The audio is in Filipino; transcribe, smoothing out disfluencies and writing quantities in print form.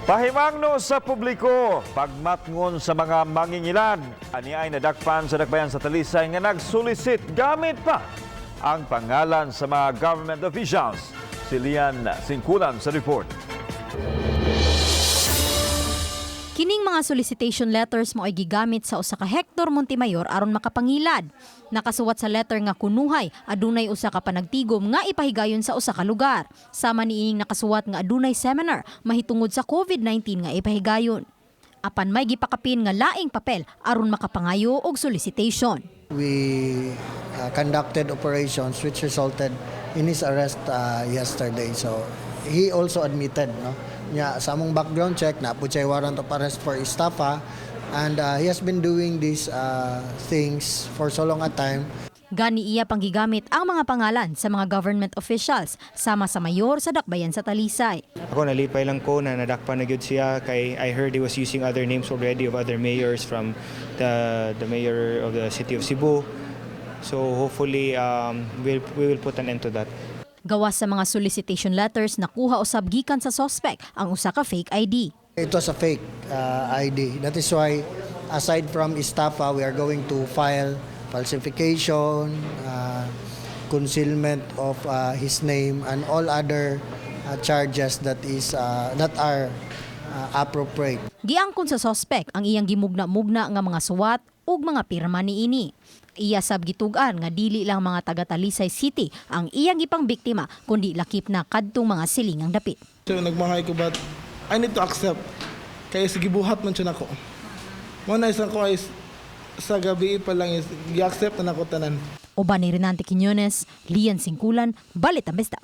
Pahimangno sa publiko, pagmatngon sa mga mangingilan, ani ay nadakpan sa dakbayan sa Talisay nga nagsulisit gamit pa ang pangalan sa mga government officials. Si Lian Singkulan sa report. Kining mga solicitation letters mo ay gigamit sa usa ka Hector Montemayor aron makapangilad. Nakasuwat sa letter nga kunuhay adunay usa ka panagtigom nga ipahigayon sa usa ka lugar. Sama niining nakasuwat nga adunay seminar mahitungod sa COVID-19 nga ipahigayon. Apan may gipakapin nga laing papel aron makapangayo og solicitation. We conducted operations which resulted in his arrest yesterday. So he also admitted, no? Sa among background check na po siya warrant of arrest for estafa, and he has been doing these things for so long a time. Gani iya panggigamit ang mga pangalan sa mga government officials sama sa mayor sa dakbayan sa Talisay. Ako nalipay lang ko na nadakpan na gyud siya kay I heard he was using other names already of other mayors from the mayor of the city of Cebu. So hopefully we will put an end to that. Gawas sa mga solicitation letters nakuha usab gikan sa suspect ang usa ka fake ID. It was a fake ID. That is why aside from estafa, we are going to file falsification, concealment of his name, and all other charges that are appropriate. Giangkon sa suspect ang iyang gimugna-mugna nga mga suwat ug mga pirma niini. Iya sab gitugan nga dili lang mga taga Talisay City ang iyang gipang biktima kundi lakip na kadtong mga silingang dapit. So nagmahay ko but I need to accept kaya sige buhat man siya nako. Mo na isang ko ay sa gabi pa lang is gi-accept na nako tanan. Uban ni Renante Quiñones, Lian Singkulan, Balita Besta.